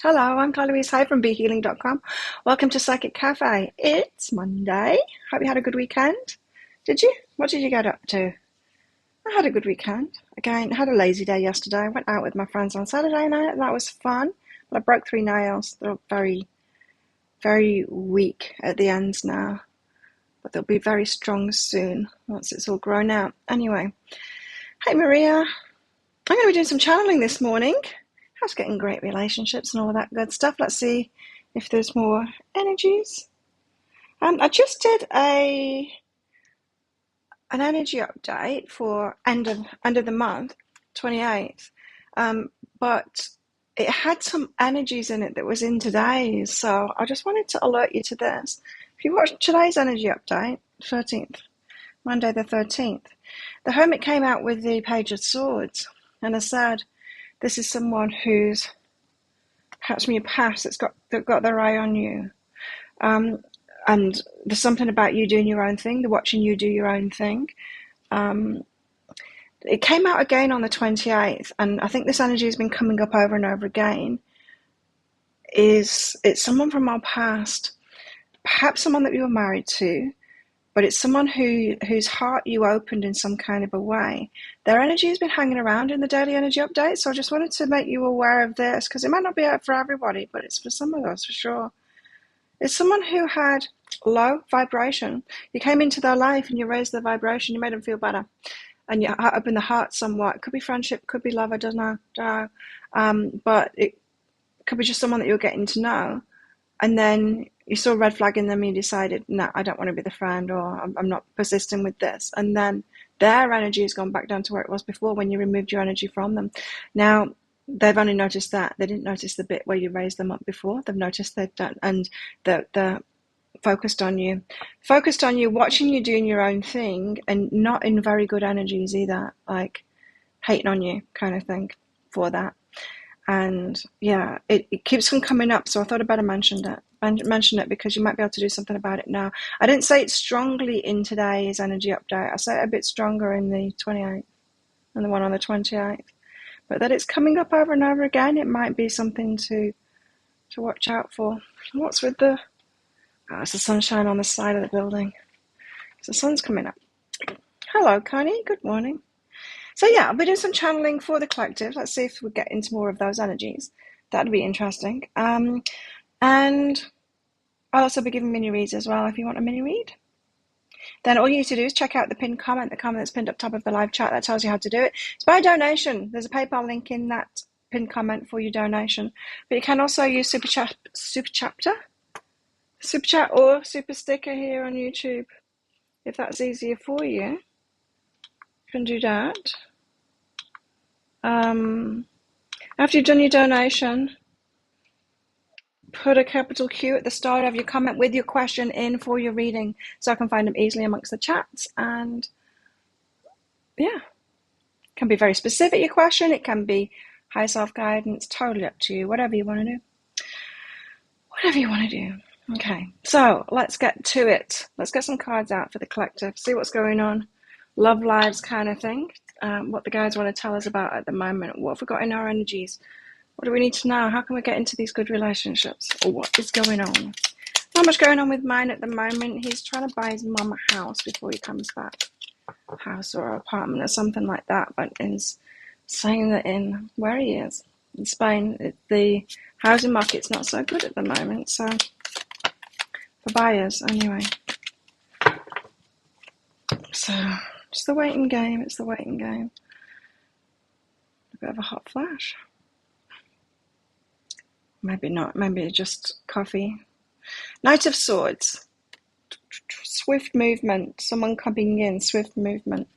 Hello, I'm Louise Hyde from BeHealing.com. Welcome to Psychic Cafe. It's Monday. Hope you had a good weekend. Did you? What did you get up to? I had a good weekend. Again, had a lazy day yesterday. I went out with my friends on Saturday night, and that was fun. But I broke 3 nails. They're very, very weak at the ends now. But they'll be very strong soon once it's all grown out. Anyway, hey Maria. I'm going to be doing some channeling this morning. How's getting great relationships and all that good stuff. Let's see if there's more energies. I just did an energy update for end of the month, 28th. But it had some energies in it that was in today's. So I just wanted to alert you to this. If you watch today's energy update, 13th, Monday the 13th, the Hermit came out with the Page of Swords. And I said, this is someone who's perhaps from your past that's got their eye on you. And there's something about you doing your own thing. They're watching you do your own thing. It came out again on the 28th, and I think this energy has been coming up over and over again. It's someone from our past, perhaps someone that you were married to, but it's someone whose heart you opened in some kind of a way. Their energy has been hanging around in the daily energy update, so I just wanted to make you aware of this, because it might not be out for everybody, but it's for some of us for sure. It's someone who had low vibration. You came into their life and you raised their vibration, you made them feel better, and you opened the heart somewhat. It could be friendship, could be love, I don't know. But it could be just someone that you're getting to know, and then you saw a red flag in them and you decided, no, I don't want to be the friend, or I'm not persisting with this. And then their energy has gone back down to where it was before when you removed your energy from them. Now, they've only noticed that. They didn't notice the bit where you raised them up before. They've noticed they've done, and they're focused on you, watching you doing your own thing, and not in very good energies either, like hating on you kind of thing for that. And yeah, it keeps on coming up, so I thought I'd better mention it because you might be able to do something about it now. I didn't say it strongly in today's energy update. I say it a bit stronger in the 28th and the one on the 28th. But that it's coming up over and over again, it might be something to watch out for. What's with the... Oh, it's the sunshine on the side of the building. So the sun's coming up. Hello, Connie. Good morning. So yeah, I'll be doing some channeling for the collective. Let's see if we get into more of those energies. That'd be interesting. And I'll also be giving mini reads as well if you want a mini read. Then all you need to do is check out the pinned comment, the comment that's pinned up top of the live chat. That tells you how to do it. It's by donation. There's a PayPal link in that pinned comment for your donation. But you can also use super chat or super sticker here on YouTube. If that's easier for you, you can do that. After you've done your donation, put a capital Q at the start of your comment with your question in for your reading, so I can find them easily amongst the chats. And yeah, it can be very specific, your question. It can be high self-guidance, totally up to you, whatever you want to do. Okay, so let's get to it. Let's get some cards out for the collective, see what's going on, love lives kind of thing, what the guys want to tell us about at the moment. What have we got in our energies? What do we need to know? How can we get into these good relationships? Or what is going on? Not much going on with mine at the moment. He's trying to buy his mum a house before he comes back. A house or an apartment or something like that. But he's saying that in where he is, in Spain, the housing market's not so good at the moment. So, for buyers, anyway. So, it's the waiting game. A bit of a hot flash. Maybe not. Maybe just coffee. Knight of Swords. Swift movement. Someone coming in. Swift movement.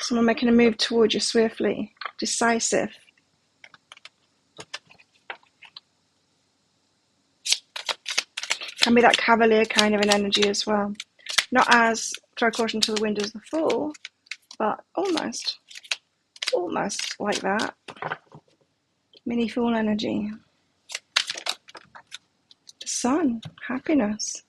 Someone making a move towards you swiftly. Decisive. Can be that cavalier kind of an energy as well. Not as throw caution to the wind as the Fool, but almost like that. Mini Fool energy. The Sun, happiness.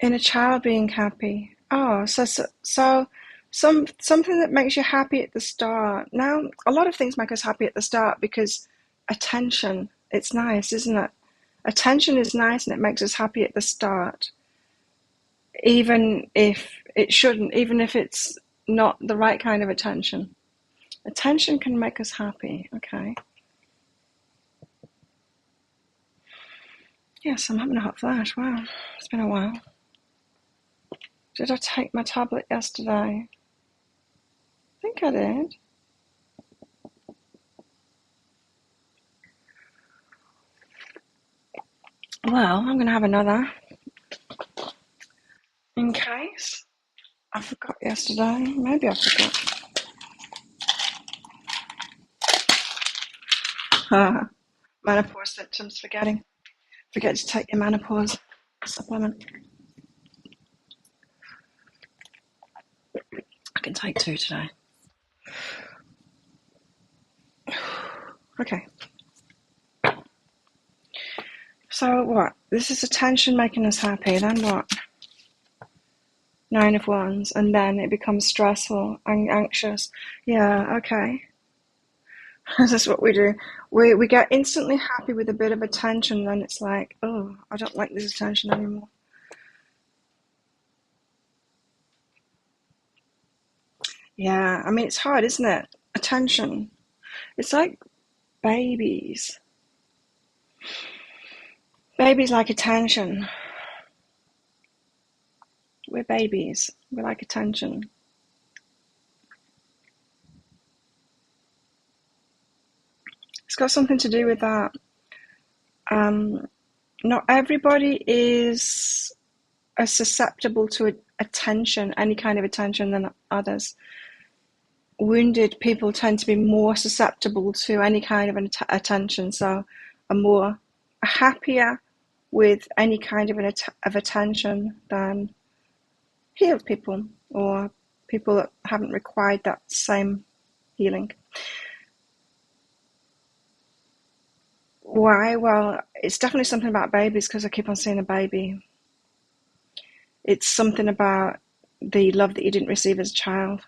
Inner child being happy. Oh, so Something that makes you happy at the start. Now, a lot of things make us happy at the start because attention, it's nice, isn't it? Attention is nice and it makes us happy at the start, even if it shouldn't, even if it's not the right kind of attention. Attention can make us happy, okay? Yes, I'm having a hot flash. Wow, it's been a while. Did I take my tablet yesterday? I think I did. Well, I'm going to have another in case. I forgot yesterday. Maybe I forgot. Menopause symptoms, forgetting. Forget to take your menopause supplement. I can take 2 today. Okay. So what? This is attention making us happy. Then what? 9 of Wands. And then it becomes stressful and anxious. Yeah, okay. This is what we do. We get instantly happy with a bit of attention. Then it's like, oh, I don't like this attention anymore. Yeah, I mean, it's hard, isn't it? Attention. It's like babies. Babies like attention. We're babies. We like attention. It's got something to do with that. Not everybody is as susceptible to attention, any kind of attention, than others. Wounded people tend to be more susceptible to any kind of attention, so are happier with any kind of attention than healed people or people that haven't required that same healing. Why? Well, it's definitely something about babies because I keep on seeing a baby. It's something about the love that you didn't receive as a child,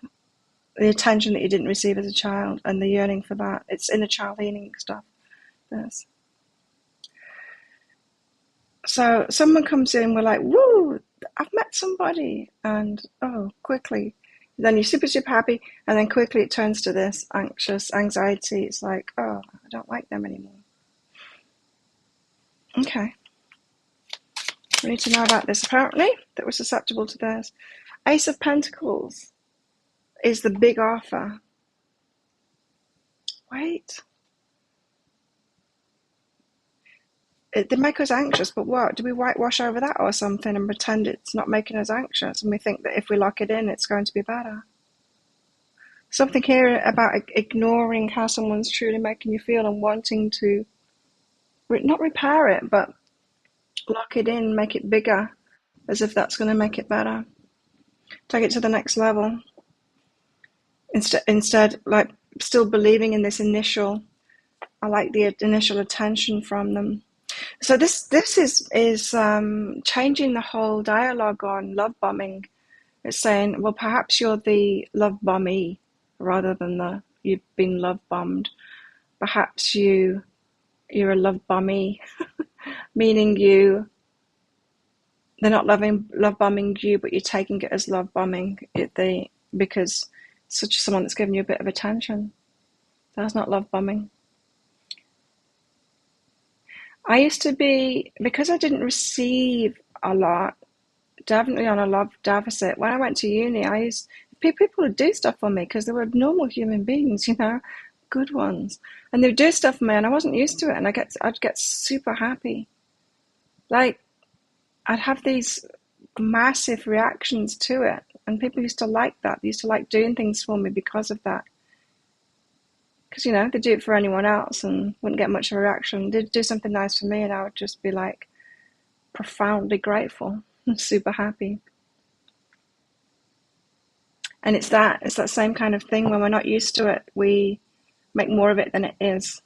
the attention that you didn't receive as a child, and the yearning for that. It's inner child healing stuff. Yes. So someone comes in, we're like, woo, I've met somebody, and oh, quickly. Then you're super, super happy, and then quickly it turns to this anxious anxiety. It's like, oh, I don't like them anymore. Okay. We need to know about this, apparently, that we're susceptible to this. Ace of Pentacles is the big offer. Wait. They make us anxious, but what? Do we whitewash over that or something and pretend it's not making us anxious? And we think that if we lock it in, it's going to be better. Something here about ignoring how someone's truly making you feel and wanting to not repair it, but lock it in, make it bigger, as if that's going to make it better. Take it to the next level. Instead, like still believing in this initial, I like the initial attention from them. So this is changing the whole dialogue on love bombing. It's saying, well, perhaps you're the love bombee rather than you've been love bombed. Perhaps you're a love bombee, meaning they're not love bombing you, but you're taking it as love bombing because such someone that's giving you a bit of attention. That's not love bombing. I used to be, because I didn't receive a lot, definitely on a love deficit. When I went to uni, people would do stuff for me because they were normal human beings, good ones. And they would do stuff for me and I wasn't used to it, and I'd get super happy. Like, I'd have these massive reactions to it, and people used to like that. They used to like doing things for me because of that. Because, they do it for anyone else and wouldn't get much of a reaction. They'd do something nice for me and I would just be like profoundly grateful and super happy. And it's that same kind of thing. When we're not used to it, we make more of it than it is.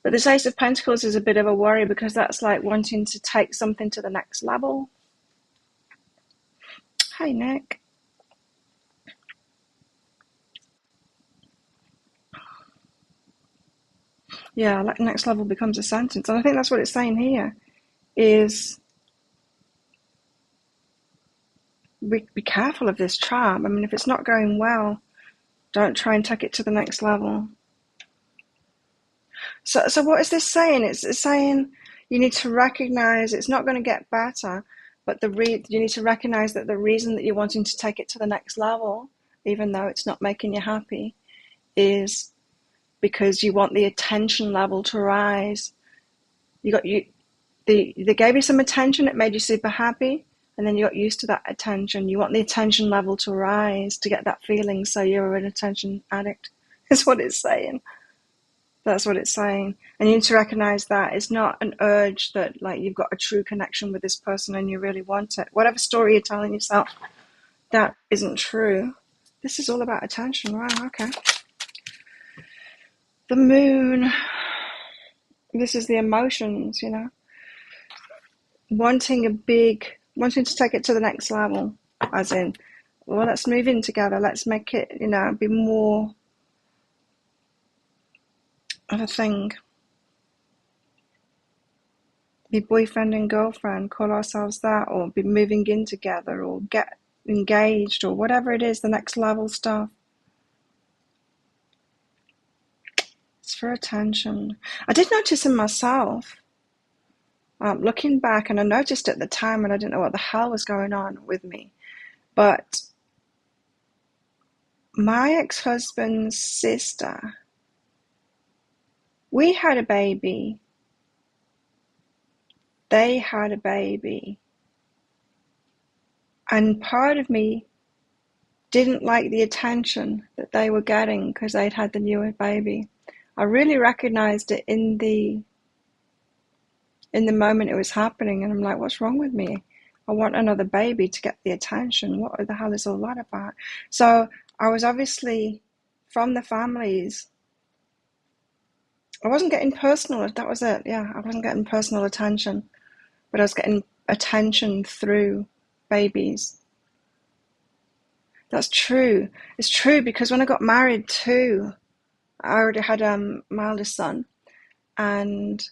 But this Ace of Pentacles is a bit of a worry because that's like wanting to take something to the next level. Hi, Nick. Yeah, like next level becomes a sentence. And I think that's what it's saying here is be careful of this trap. I mean, if it's not going well, don't try and take it to the next level. So what is this saying? It's saying you need to recognize it's not going to get better, but you need to recognize that the reason that you're wanting to take it to the next level, even though it's not making you happy, is because you want the attention level to rise. They gave you some attention, it made you super happy, and then you got used to that attention. You want the attention level to rise to get that feeling, so you're an attention addict. Is what it's saying. That's what it's saying. And you need to recognize that it's not an urge that like you've got a true connection with this person and you really want it. Whatever story you're telling yourself, that isn't true. This is all about attention. Wow, okay. The moon. This is the emotions, you know. Wanting to take it to the next level. As in, well, let's move in together. Let's make it, you know, be more of a thing. Be boyfriend and girlfriend, call ourselves that, or be moving in together, or get engaged, or whatever it is, the next level stuff. It's for attention. I did notice in myself, looking back, and I noticed at the time and I didn't know what the hell was going on with me, but my ex-husband's sister, we had a baby. They had a baby. And part of me didn't like the attention that they were getting because they'd had the newer baby. I really recognized it in the moment it was happening, and I'm like, what's wrong with me? I want another baby to get the attention. What the hell is all that about? So I was obviously from the families. I wasn't getting personal. That was it. Yeah, I wasn't getting personal attention, but I was getting attention through babies. That's true. It's true because when I got married too, I already had my eldest son, and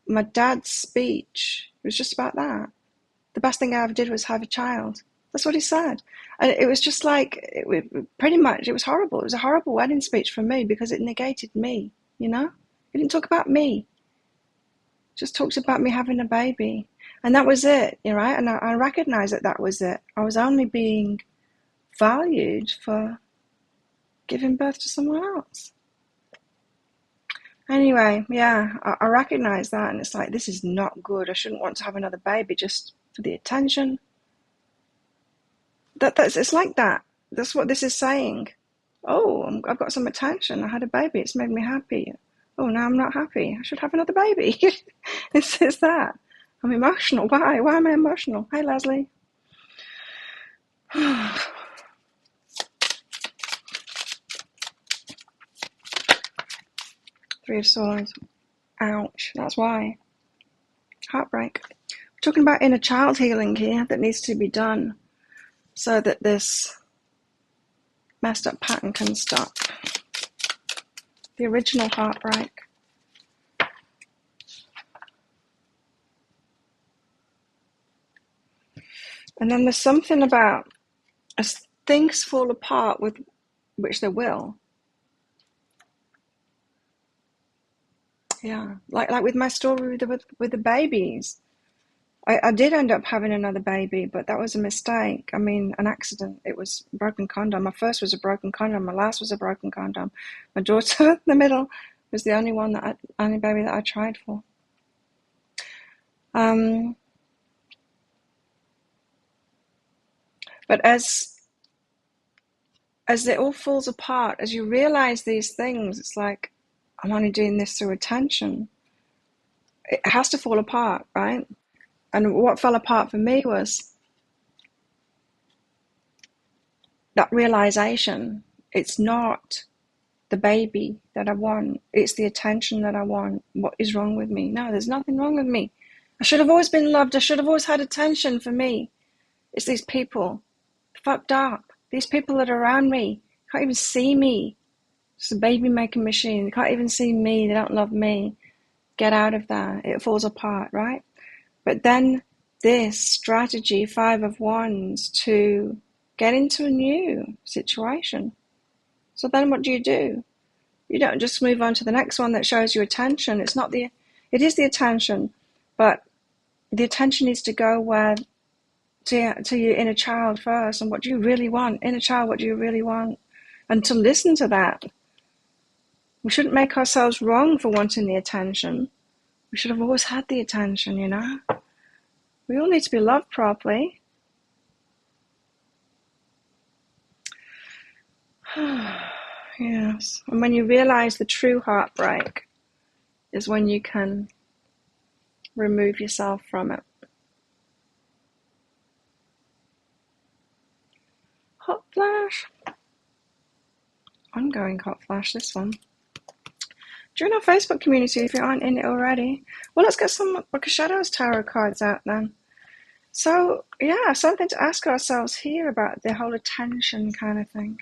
my dad's speech was just about that. The best thing I ever did was have a child. That's what he said. And it was just like, pretty much, it was horrible. It was a horrible wedding speech for me because it negated me, you know? It didn't talk about me. It just talked about me having a baby. And that was it, you know, right? And I recognized that was it. I was only being valued for giving birth to someone else. Anyway, yeah, I recognize that, and it's like, this is not good. I shouldn't want to have another baby just for the attention. It's like that. That's what this is saying. Oh, I've got some attention. I had a baby. It's made me happy. Oh, now I'm not happy. I should have another baby. It's that. I'm emotional. Why? Why am I emotional? Hi, Leslie. Three of Swords. Ouch. That's why. Heartbreak. We're talking about inner child healing here that needs to be done so that this messed up pattern can stop. The original heartbreak. And then there's something about as things fall apart, with which they will. Yeah, like with my story with the babies. I did end up having another baby, but that was a mistake. I mean, an accident. It was a broken condom. My first was a broken condom. My last was a broken condom. My daughter, in the middle, was the only baby that I tried for. But as it all falls apart, as you realize these things, it's like, I'm only doing this through attention. It has to fall apart, right? And what fell apart for me was that realization. It's not the baby that I want. It's the attention that I want. What is wrong with me? No, there's nothing wrong with me. I should have always been loved. I should have always had attention for me. It's these people fucked up. These people that are around me can't even see me. It's a baby making machine. They can't even see me. They don't love me. Get out of that. It falls apart, right? But then this strategy, 5 of Wands, to get into a new situation. So then what do? You don't just move on to the next one that shows you attention. It is the attention, but the attention needs to go where to your inner child first. And what do you really want? Inner child, what do you really want? And to listen to that. We shouldn't make ourselves wrong for wanting the attention. We should have always had the attention, you know? We all need to be loved properly. Yes. And when you realize the true heartbreak is when you can remove yourself from it. Hot flash. Ongoing hot flash, this one. Join our Facebook community if you aren't in it already. Well, let's get some Book of Shadows tarot cards out then. So, yeah, something to ask ourselves here about the whole attention kind of thing.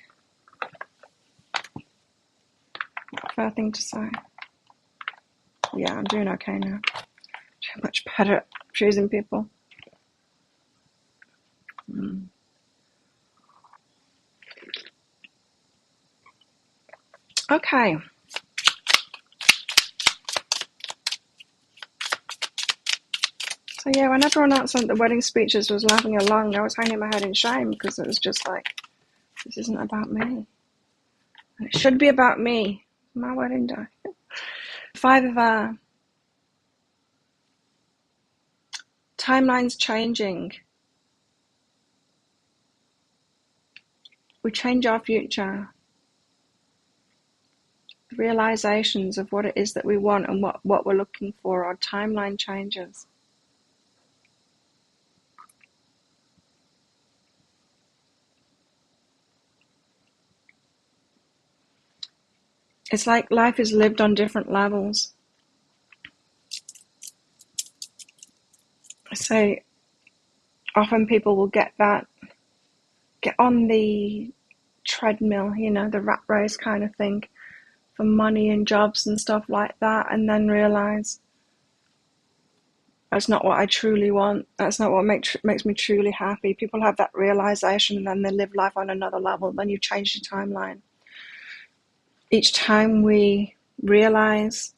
Fair thing to say. Yeah, I'm doing okay now. Doing much better at choosing people. Okay. So yeah, when everyone else at the wedding speeches was laughing along, I was hanging my head in shame because it was just like, this isn't about me. And it should be about me. My wedding day. 5 of Timeline's changing. We change our future. The realizations of what it is that we want and what we're looking for. Our timeline changes. It's like life is lived on different levels. So often people will get on the treadmill, you know, the rat race kind of thing, for money and jobs and stuff like that, and then realize that's not what I truly want. That's not what makes me truly happy. People have that realization and then they live life on another level. Then you change your timeline. Each time we realize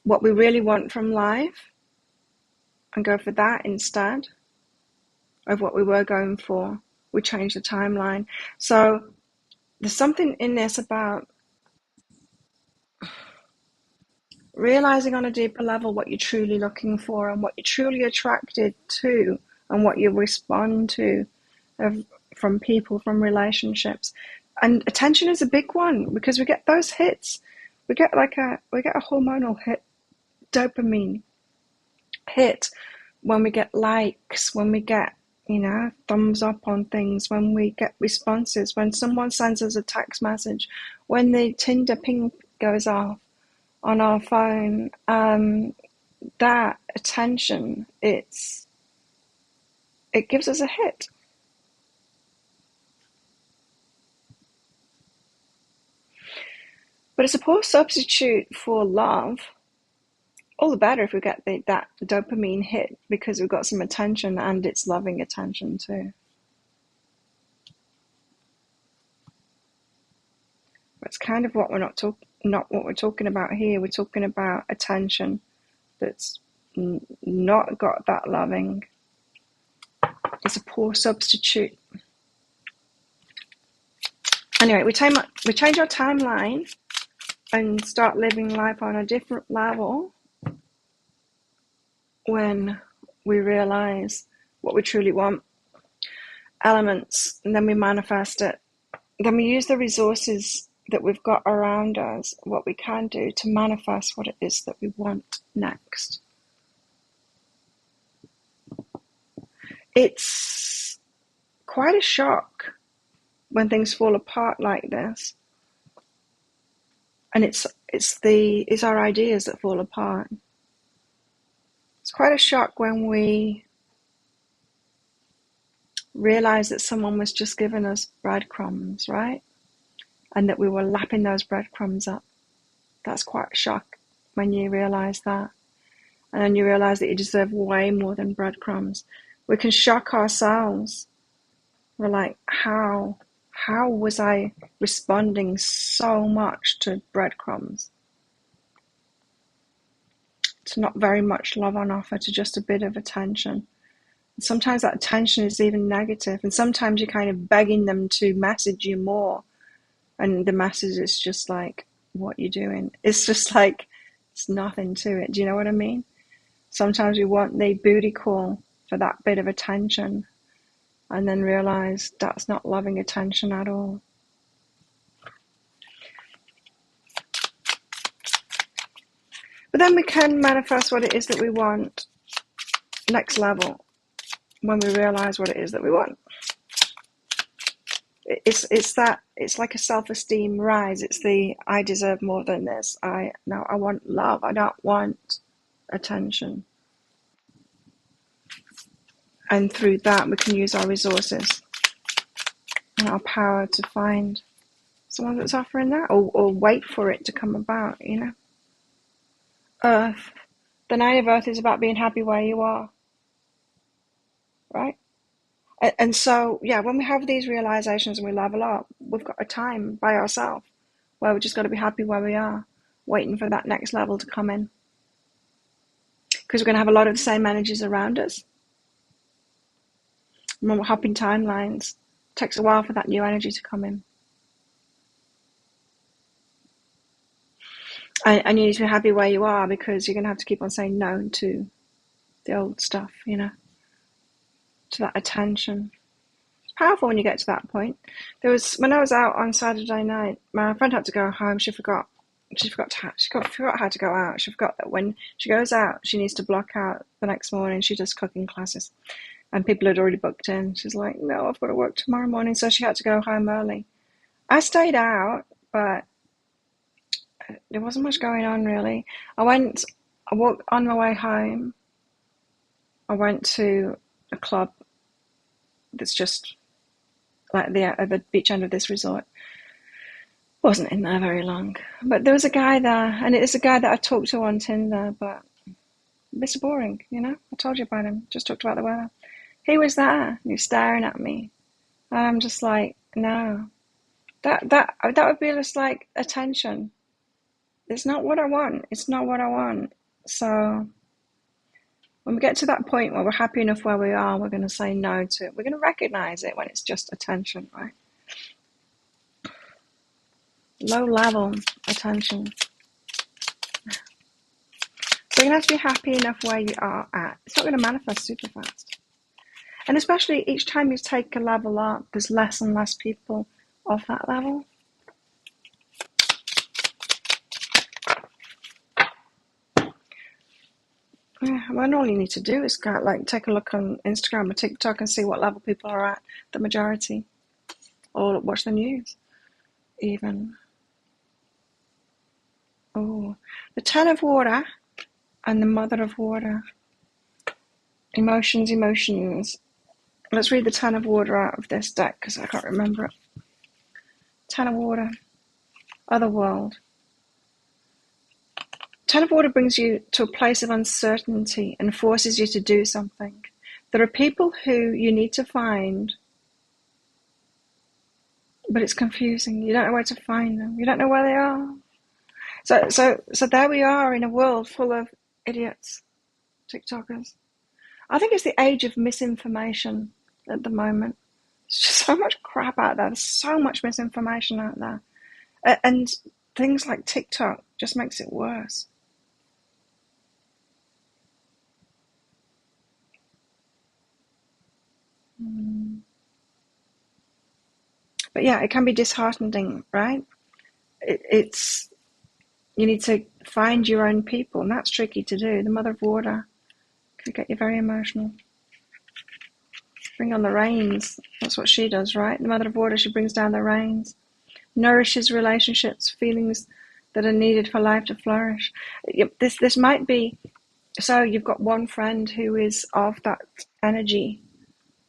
what we really want from life and go for that instead of what we were going for, we change the timeline. So there's something in this about realizing on a deeper level what you're truly looking for and what you're truly attracted to and what you respond to from people, from relationships. And attention is a big one because we get those hits. We get a hormonal hit, dopamine hit, when we get likes, when we get, you know, thumbs up on things, when we get responses, when someone sends us a text message, when the Tinder ping goes off on our phone. That attention, it gives us a hit. But it's a poor substitute for love. All the better if we get that dopamine hit because we've got some attention and it's loving attention too. That's kind of what not what we're talking about here. We're talking about attention that's not got that loving. It's a poor substitute. Anyway, we change our timeline and start living life on a different level when we realize what we truly want. Elements, and then we manifest it. Then we use the resources that we've got around us, what we can do to manifest what it is that we want next. It's quite a shock when things fall apart like this. And it's our ideas that fall apart. It's quite a shock when we realize that someone was just giving us breadcrumbs, right? and that we were lapping those breadcrumbs up. That's quite a shock when you realise that. And then you realise that you deserve way more than breadcrumbs. We can shock ourselves. We're like, how was I responding so much to breadcrumbs? To not very much love on offer, to just a bit of attention. And sometimes that attention is even negative, and sometimes you're kind of begging them to message you more, and the message is just like, what you're doing. It's just like, it's nothing to it. Do you know what I mean? Sometimes we want the booty call for that bit of attention, and then realize that's not loving attention at all. But then we can manifest what it is that we want next level when we realize what it is that we want. It's like a self-esteem rise. It's the I deserve more than this. I want love. I don't want attention. And through that we can use our resources and our power to find someone that's offering that, or wait for it to come about, Earth. The 9 of Earth is about being happy where you are, right? And so, yeah, when we have these realizations and we level up, we've got a time by ourselves where we've just got to be happy where we are, waiting for that next level to come in. Because we're going to have a lot of the same energies around us. And when we're hopping timelines, it takes a while for that new energy to come in. And you need to be happy where you are, because you're going to have to keep on saying no to the old stuff, to that attention. It's powerful when you get to that point. When I was out on Saturday night, my friend had to go home. She forgot how to go out. She forgot that when she goes out, she needs to block out the next morning. She does cooking classes, and people had already booked in. She's like, no, I've got to work tomorrow morning, so she had to go home early. I stayed out, but there wasn't much going on really. I walked on my way home. I went to a club that's just like at the beach end of this resort. Wasn't in there very long, but there was a guy there, and it's a guy that I talked to on Tinder, but Mr. Boring, I told you about him. Just talked about the weather. He was there, and he was staring at me, and I'm just like, no, that would be just like attention. It's not what I want. It's not what I want. So when we get to that point where we're happy enough where we are, we're going to say no to it. We're going to recognize it when it's just attention, right? Low level attention. So you're going to have to be happy enough where you are at. It's not going to manifest super fast. And especially each time you take a level up, there's less and less people of that level. Yeah, well, all you need to do is take a look on Instagram or TikTok and see what level people are at, the majority. Or watch the news, even. Oh, the 10 of Water and the Mother of Water. Emotions. Let's read the 10 of Water out of this deck because I can't remember it. 10 of Water, Other World. 10 of Water brings you to a place of uncertainty and forces you to do something. There are people who you need to find, but it's confusing. You don't know where to find them. You don't know where they are. So there we are in a world full of idiots, TikTokers. I think it's the age of misinformation at the moment. There's just so much crap out there. There's so much misinformation out there. And things like TikTok just makes it worse. But yeah, it can be disheartening, right? You need to find your own people, and that's tricky to do. The Mother of Water can get you very emotional. Bring on the rains. That's what she does, right? The Mother of Water, she brings down the rains. Nourishes relationships, feelings that are needed for life to flourish. This might be, so you've got one friend who is of that energy.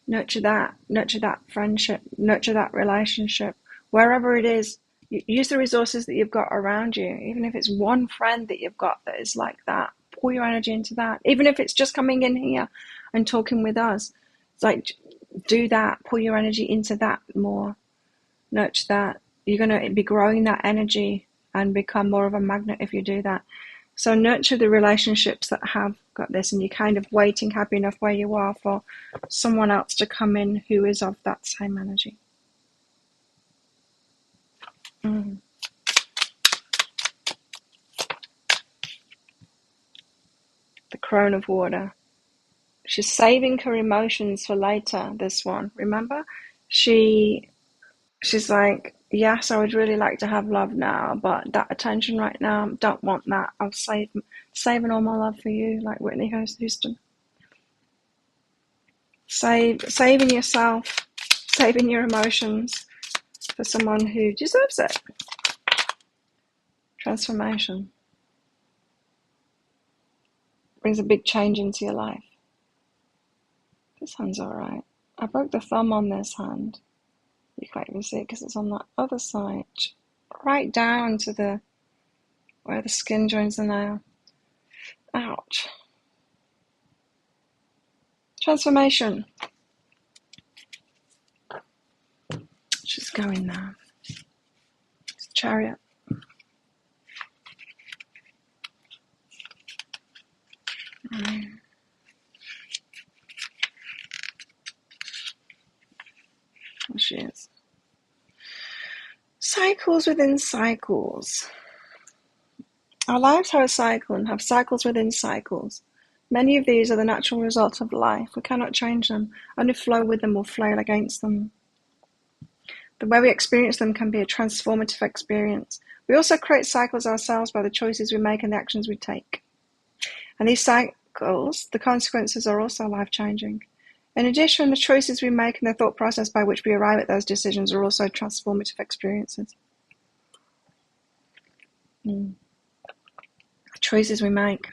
Nurture that friendship, nurture that relationship, wherever it is Use the resources that you've got around you. Even if it's one friend that you've got that is like that, pour your energy into that. Even if it's just coming in here and talking with us, it's like, do that. Pour your energy into that more. Nurture that. You're going to be growing that energy and become more of a magnet if you do that. So nurture the relationships that have got this, and you're kind of waiting, happy enough where you are for someone else to come in who is of that same energy. The Crone of Water. She's saving her emotions for later, this one. Remember? She's like, yes, I would really like to have love now, but that attention right now, don't want that. I'll saving all my love for you, like Whitney Houston. Saving yourself, saving your emotions for someone who deserves it. Transformation brings a big change into your life. This hand's alright. I broke the thumb on this hand. You can't even see it because it's on that other side. Right down to where the skin joins the nail. Ouch. Transformation. She's going now. It's a Chariot. There she is. Cycles within cycles. Our lives have a cycle and have cycles within cycles. Many of these are the natural result of life. We cannot change them. Only flow with them or flail against them. The way we experience them can be a transformative experience. We also create cycles ourselves by the choices we make and the actions we take. And these cycles, the consequences are also life-changing. In addition, the choices we make and the thought process by which we arrive at those decisions are also transformative experiences. The choices we make.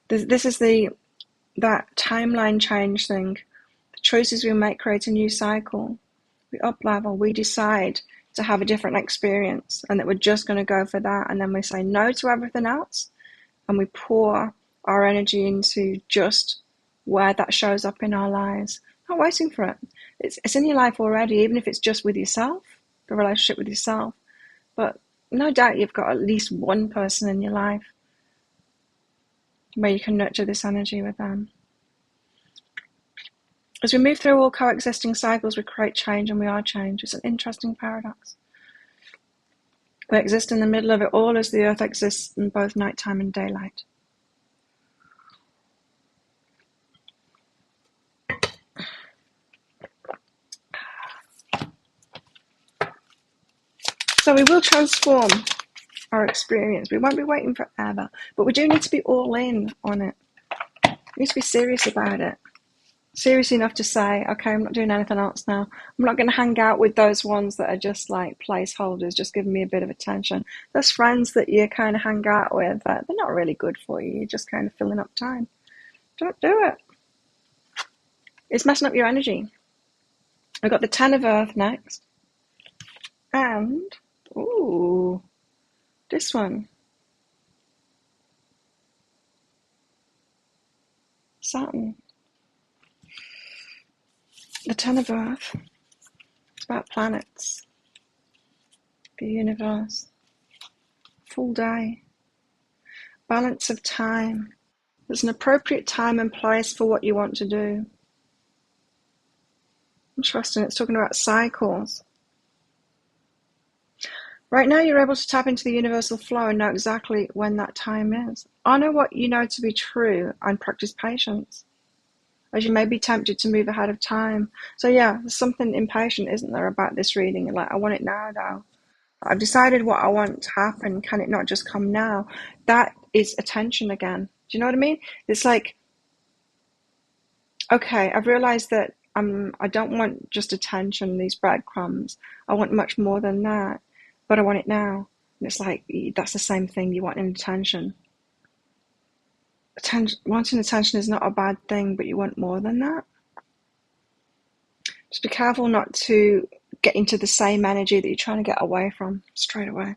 This is that timeline change thing. The choices we make create a new cycle. We up-level, we decide to have a different experience and that we're just going to go for that, and then we say no to everything else and we pour our energy into just where that shows up in our lives. Not waiting for it. It's in your life already, even if it's just with yourself, the relationship with yourself. But no doubt you've got at least one person in your life where you can nurture this energy with them. As we move through all coexisting cycles, we create change and we are change. It's an interesting paradox. We exist in the middle of it all as the earth exists in both nighttime and daylight. So we will transform our experience. We won't be waiting forever, but we do need to be all in on it. We need to be serious about it. Serious enough to say, okay, I'm not doing anything else now. I'm not going to hang out with those ones that are just like placeholders, just giving me a bit of attention. Those friends that you kind of hang out with, they're not really good for you. You're just kind of filling up time. Don't do it. It's messing up your energy. I've got the Ten of Earth next. And, ooh, this one. Saturn. The Ten of Earth. It's about planets, the universe, full day, balance of time. There's an appropriate time and place for what you want to do. Interesting, it's talking about cycles. Right now you're able to tap into the universal flow and know exactly when that time is. Honor what you know to be true and practice patience, as you may be tempted to move ahead of time. So yeah, there's something impatient, isn't there, about this reading? Like, I want it now, though. I've decided what I want to happen. Can it not just come now? That is attention again. Do you know what I mean? It's like, okay, I've realized that I don't want just attention, these breadcrumbs. I want much more than that, but I want it now. And it's like, that's the same thing. You want attention. Wanting attention is not a bad thing, but you want more than that. Just be careful not to get into the same energy that you're trying to get away from straight away.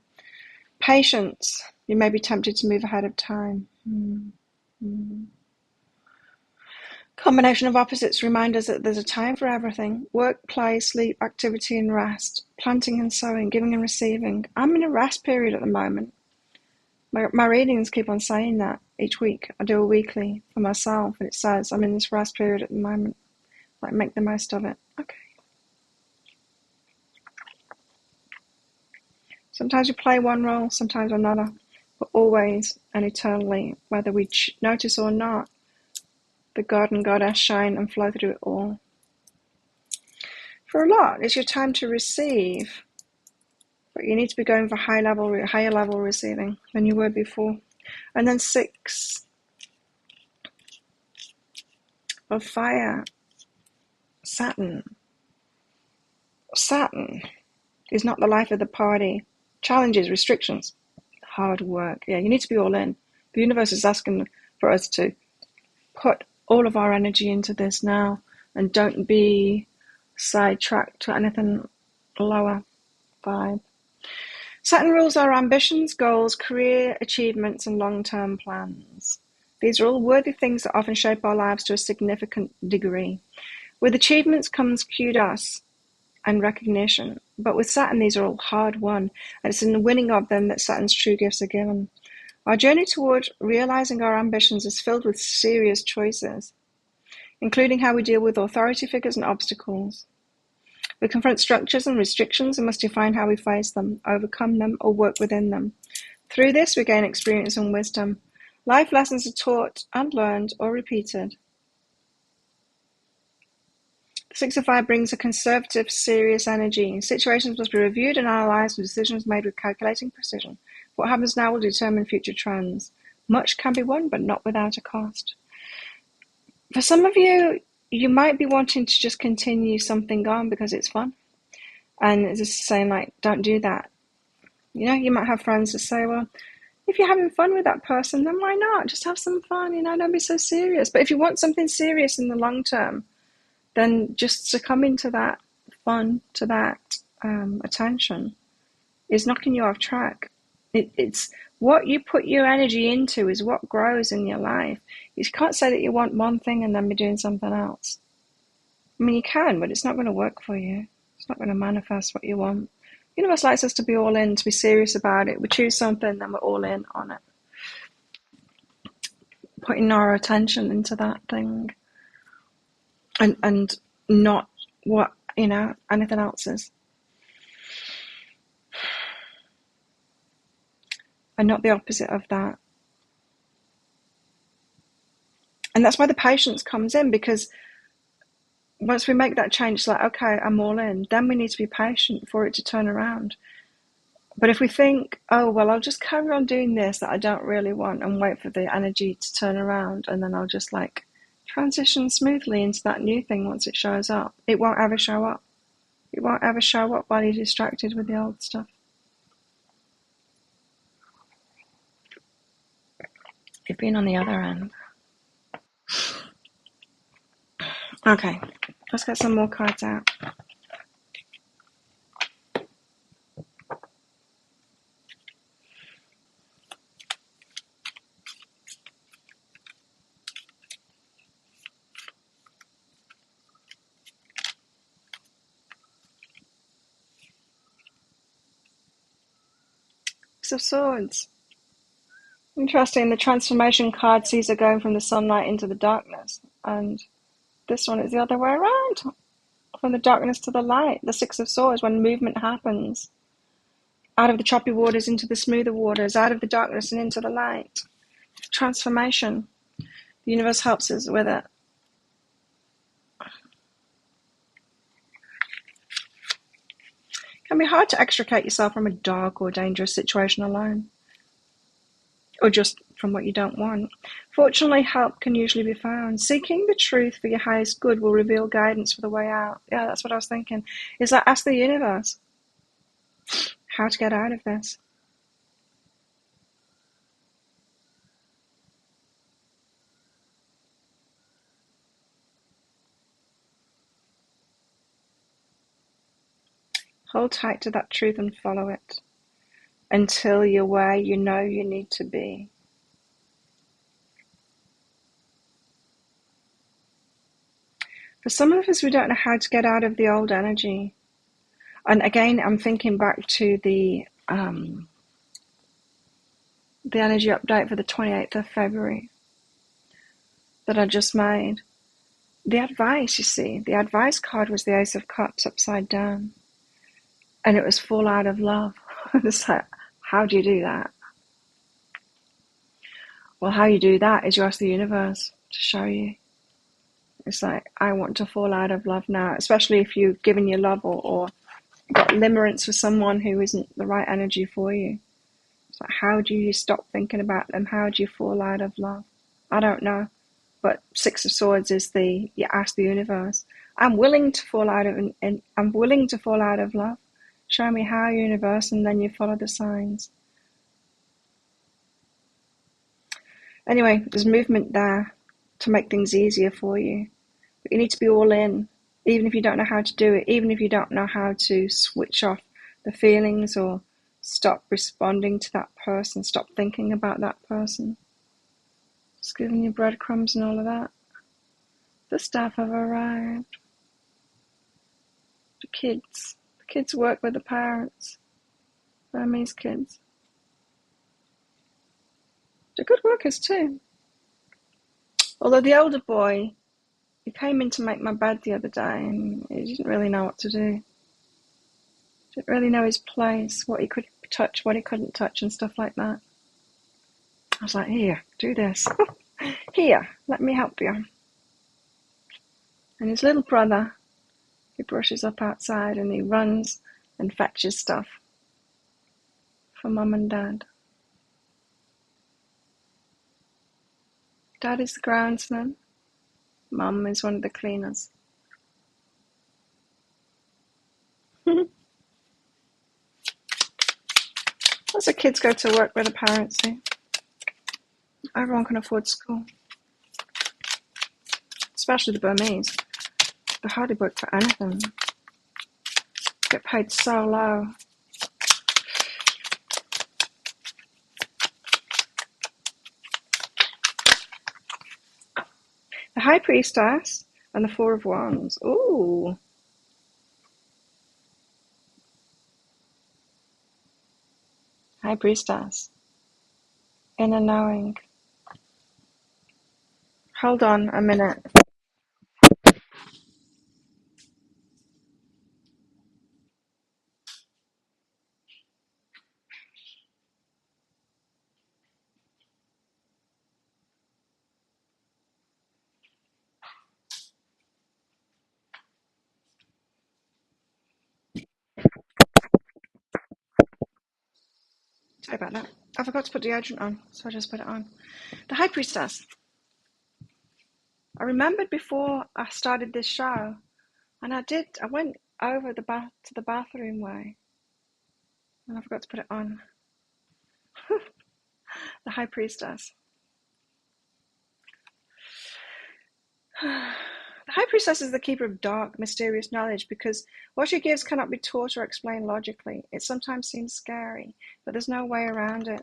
Patience. You may be tempted to move ahead of time. Combination of opposites remind us that there's a time for everything. Work, play, sleep, activity and rest. Planting and sowing, giving and receiving. I'm in a rest period at the moment. My readings keep on saying that each week. I do a weekly for myself and it says I'm in this rest period at the moment. Like, make the most of it. Okay. Sometimes we play one role, sometimes another, but always and eternally, whether we notice or not, the God and Goddess shine and flow through it all. For a lot, it's your time to receive, but you need to be going for higher level receiving than you were before. And then 6 of fire, Saturn. Saturn is not the life of the party. Challenges, restrictions, hard work. Yeah, you need to be all in. The universe is asking for us to put all of our energy into this now and don't be sidetracked to anything lower vibe. Saturn rules our ambitions, goals, career achievements and long-term plans. These are all worthy things that often shape our lives to a significant degree. With achievements comes kudos and recognition, but with Saturn these are all hard won, and it's in the winning of them that Saturn's true gifts are given. Our journey toward realizing our ambitions is filled with serious choices, including how we deal with authority figures and obstacles. We confront structures and restrictions and must define how we face them, overcome them, or work within them. Through this, we gain experience and wisdom. Life lessons are taught and learned or repeated. The 6 of Fire brings a conservative, serious energy. Situations must be reviewed and analysed with decisions made with calculating precision. What happens now will determine future trends. Much can be won, but not without a cost. For some of you, you might be wanting to just continue something on because it's fun. And it's just saying, like, don't do that. You know, you might have friends that say, well, if you're having fun with that person, then why not? Just have some fun, you know, don't be so serious. But if you want something serious in the long term, then just succumbing to that fun, to that attention is knocking you off track. It's what you put your energy into is what grows in your life. You can't say that you want one thing and then be doing something else. I mean, you can, but it's not going to work for you. It's not going to manifest what you want. The universe likes us to be all in, to be serious about it. We choose something, then we're all in on it. Putting our attention into that thing. And not what, you know, anything else is. And not the opposite of that. And that's why the patience comes in, because once we make that change, it's like, okay, I'm all in. Then we need to be patient for it to turn around. But if we think, oh, well, I'll just carry on doing this that I don't really want and wait for the energy to turn around, and then I'll just like transition smoothly into that new thing once it shows up. It won't ever show up. It won't ever show up while you're distracted with the old stuff. You've been on the other end. Okay, let's get some more cards out. Six of Swords. Interesting, the transformation card sees her going from the sunlight into the darkness. And this one is the other way around. From the darkness to the light. The Six of Swords, when movement happens. Out of the choppy waters into the smoother waters. Out of the darkness and into the light. Transformation. The universe helps us with it. It can be hard to extricate yourself from a dark or dangerous situation alone. Or just from what you don't want. Fortunately, help can usually be found. Seeking the truth for your highest good will reveal guidance for the way out. Yeah, that's what I was thinking. Is that ask the universe how to get out of this. Hold tight to that truth and follow it until you're where you know you need to be. For some of us, we don't know how to get out of the old energy. And again, I'm thinking back to the energy update for the 28th of February that I just made. The advice, you see, the advice card was the Ace of Cups upside down. And it was fall out of love. It's like, how do you do that? Well, how you do that is you ask the universe to show you. It's like, I want to fall out of love now, especially if you've given your love or got limerence with someone who isn't the right energy for you. It's like, how do you stop thinking about them? How do you fall out of love? I don't know. But Six of Swords is you ask the universe. I'm willing to fall out of, and I'm willing to fall out of love. Show me how, universe, and then you follow the signs. Anyway, there's movement there to make things easier for you. But you need to be all in, even if you don't know how to do it, even if you don't know how to switch off the feelings or stop responding to that person, stop thinking about that person. Just giving you breadcrumbs and all of that. The staff have arrived. The kids work with the parents. Burmese kids. They're good workers too. Although the older boy, he came in to make my bed the other day and he didn't really know what to do. Didn't really know his place, what he could touch, what he couldn't touch and stuff like that. I was like, here, do this. Here, let me help you. And his little brother, he brushes up outside and he runs and fetches stuff for Mum and Dad. Dad is the groundsman. Mum is one of the cleaners. Lots of kids go to work where the parents do. Everyone can afford school. Especially the Burmese. They hardly work for anything. Get paid so low. The High Priestess and the Four of Wands. Ooh. High Priestess. Inner knowing. Hold on a minute. Sorry about that. I forgot to put deodorant on, so I just put it on. The High Priestess. I remembered before I started this show, and I went over to the bathroom way, and I forgot to put it on. The High Priestess. The High Priestess is the keeper of dark, mysterious knowledge because what she gives cannot be taught or explained logically. It sometimes seems scary, but there's no way around it.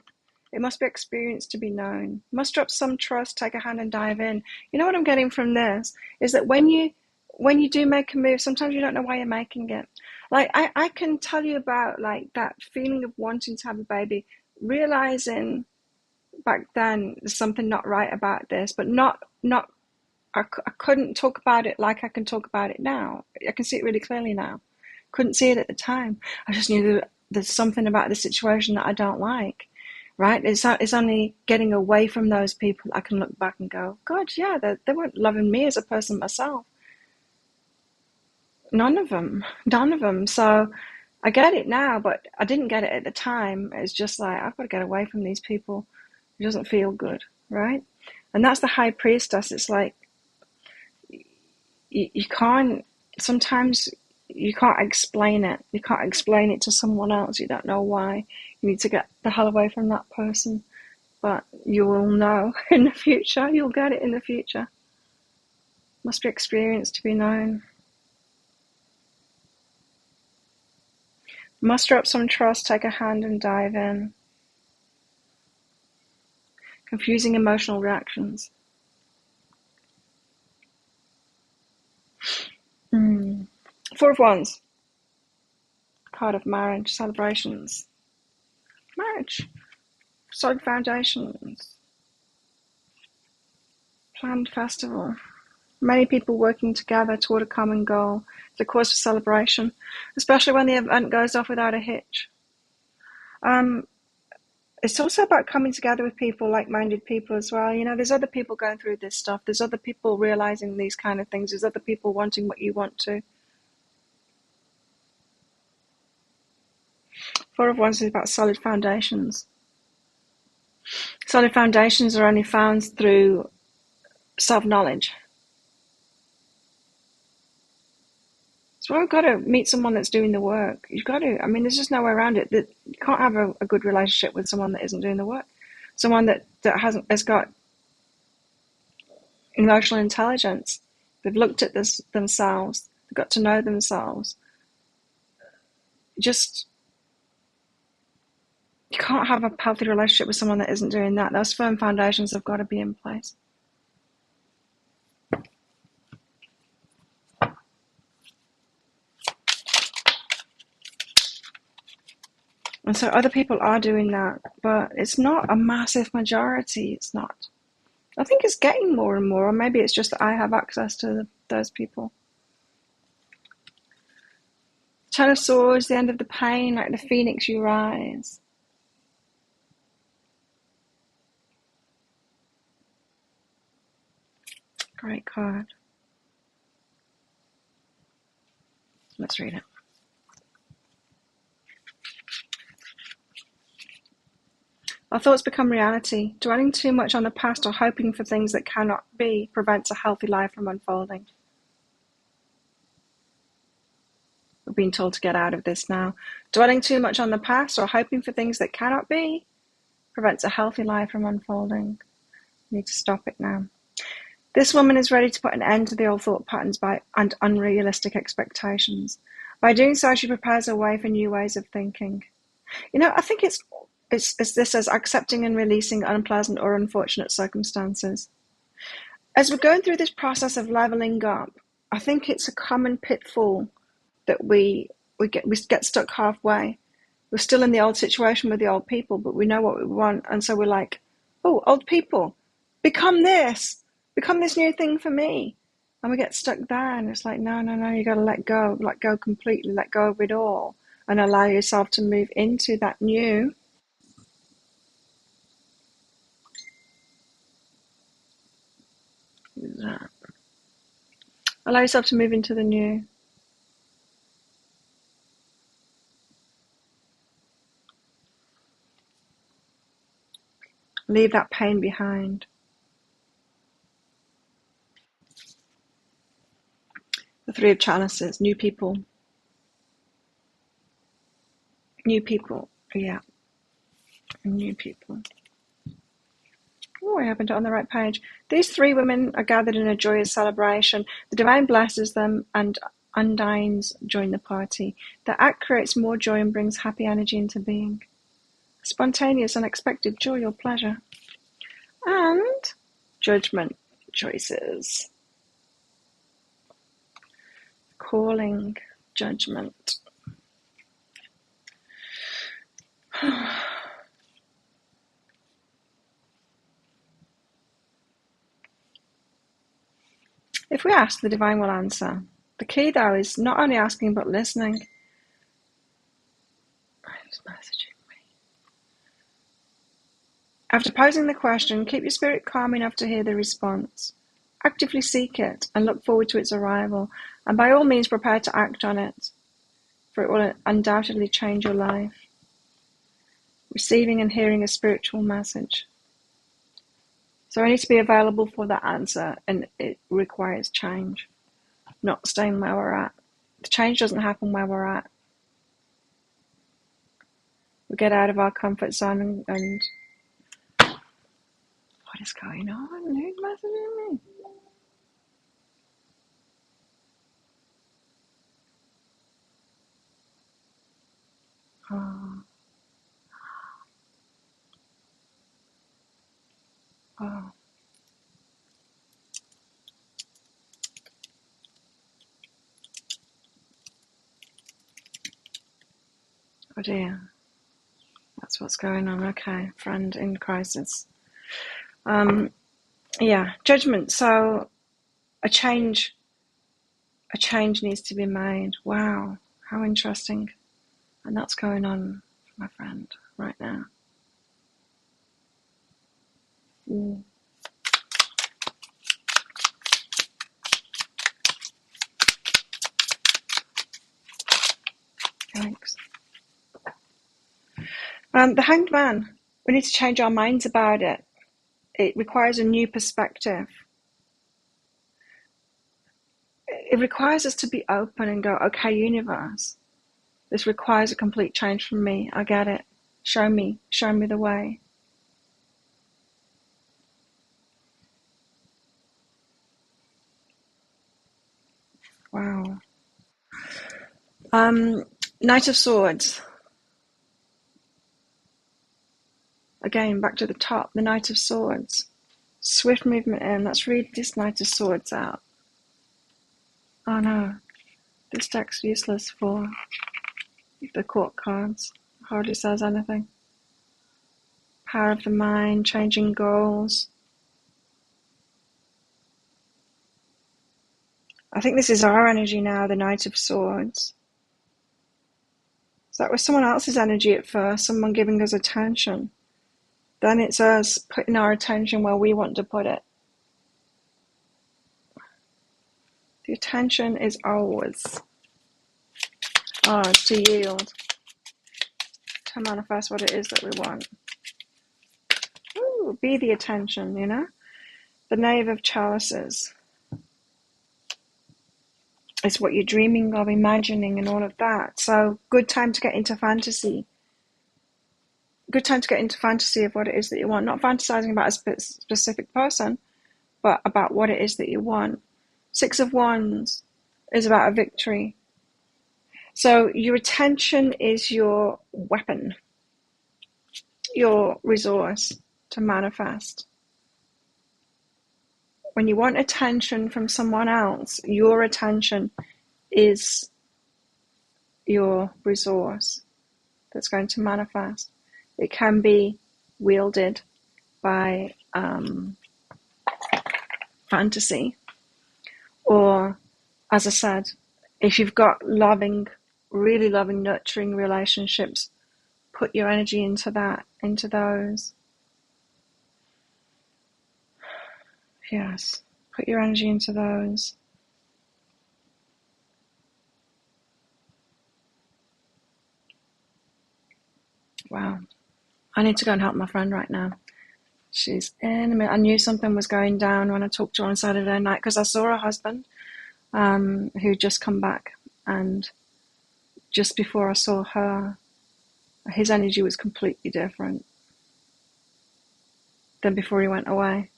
It must be experienced to be known. Muster up some trust, take a hand and dive in. You know what I'm getting from this is that when you do make a move, sometimes you don't know why you're making it. Like I can tell you about like that feeling of wanting to have a baby, realizing back then there's something not right about this, but not I couldn't talk about it like I can talk about it now. I can see it really clearly now. Couldn't see it at the time. I just knew that there's something about the situation that I don't like, right? It's only getting away from those people I can look back and go, God, yeah, they weren't loving me as a person myself. None of them. So I get it now, but I didn't get it at the time. It's just like, I've got to get away from these people. It doesn't feel good, right? And that's the High Priestess. It's like, you can't, sometimes you can't explain it. You can't explain it to someone else. You don't know why. You need to get the hell away from that person. But you will know in the future. You'll get it in the future. Must be experienced to be known. Muster up some trust, take a hand and dive in. Confusing emotional reactions. Four of Wands. Card of marriage, celebrations. Marriage. Solid foundations. Planned festival. Many people working together toward a common goal. It's a cause for celebration, especially when the event goes off without a hitch. It's also about coming together with people, like-minded people as well. You know, there's other people going through this stuff. There's other people realizing these kind of things. There's other people wanting what you want to. Four of Wands is about solid foundations. Solid foundations are only found through self-knowledge. So we've got to meet someone that's doing the work. You've got to. I mean, there's just no way around it. That you can't have a good relationship with someone that isn't doing the work. Someone that has got emotional intelligence. They've looked at this themselves. They've got to know themselves. Just, you can't have a healthy relationship with someone that isn't doing that. Those firm foundations have got to be in place. And so other people are doing that, but it's not a massive majority. It's not. I think it's getting more and more, or maybe it's just that I have access to those people. Ten of Swords, the end of the pain, like the phoenix you rise. Great card. Let's read it. Our thoughts become reality. Dwelling too much on the past or hoping for things that cannot be prevents a healthy life from unfolding. We're being told to get out of this now. Dwelling too much on the past or hoping for things that cannot be prevents a healthy life from unfolding. We need to stop it now. This woman is ready to put an end to the old thought patterns and unrealistic expectations. By doing so, she prepares a way for new ways of thinking. You know, I think it's this as accepting and releasing unpleasant or unfortunate circumstances. As we're going through this process of leveling up, I think it's a common pitfall that we get stuck halfway. We're still in the old situation with the old people, but we know what we want, and so we're like, oh, old people, become this new thing for me. And we get stuck there, and it's like, no, you got to let go completely, let go of it all, and allow yourself to move into that new. Allow yourself to move into the new. Leave that pain behind. The Three of Chalices, new people. New people, yeah. New people. Oh, I happened to on the right page. These three women are gathered in a joyous celebration. The divine blesses them and undines join the party. The act creates more joy and brings happy energy into being. Spontaneous, unexpected joy or pleasure. And judgment choices. Calling, judgment. If we ask, the divine will answer. The key, though, is not only asking but listening. It's messaging me. After posing the question, keep your spirit calm enough to hear the response. Actively seek it and look forward to its arrival, and by all means prepare to act on it, for it will undoubtedly change your life. Receiving and hearing a spiritual message. So I need to be available for that answer, and it requires change, not staying where we're at. The change doesn't happen where we're at. We get out of our comfort zone and what is going on? Who's messaging me? Oh, oh, oh dear. That's what's going on. Okay, friend in crisis. Yeah, judgment. So a change needs to be made. Wow, how interesting. And that's going on, my friend, right now. Mm. Thanks. The Hanged Man. We need to change our minds about it. It requires a new perspective. It requires us to be open and go, okay, universe, this requires a complete change from me. I get it. Show me the way. Wow. Knight of Swords. Again, back to the top, the Knight of Swords. Swift movement in. Let's read this Knight of Swords out. Oh no, this deck's useless for the court cards. Hardly says anything. Power of the mind, changing goals. I think this is our energy now, the Knight of Swords. So that was someone else's energy at first, someone giving us attention. Then it's us putting our attention where we want to put it. The attention is ours. To yield, to manifest what it is that we want. Ooh, be the attention, you know? The Knave of Chalices is what you're dreaming of, imagining, and all of that. So, good time to get into fantasy. Good time to get into fantasy of what it is that you want. Not fantasizing about a specific person, but about what it is that you want. Six of Wands is about a victory. So your attention is your weapon, your resource to manifest. When you want attention from someone else, your attention is your resource that's going to manifest. It can be wielded by fantasy, or, as I said, if you've got loving, really loving, nurturing relationships, put your energy into that, into those. Yes, put your energy into those. Wow. I need to go and help my friend right now. She's in a minute. I knew something was going down when I talked to her on Saturday night because I saw her husband who'd just come back, and just before I saw her, his energy was completely different than before he went away.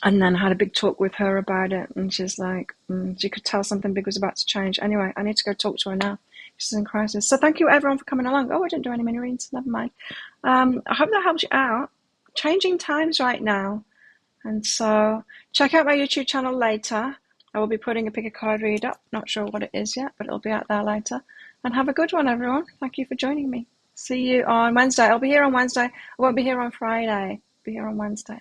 And then I had a big talk with her about it, and she's like, she could tell something big was about to change. Anyway, I need to go talk to her now. She's in crisis. So thank you everyone for coming along. Oh, I didn't do any mini reads, never mind. I hope that helps you out. Changing times right now. And so check out my YouTube channel later. I will be putting a pick a card read up. Not sure what it is yet, but it'll be out there later. And have a good one, everyone. Thank you for joining me. See you on Wednesday. I'll be here on Wednesday. I won't be here on Friday. I'll be here on Wednesday.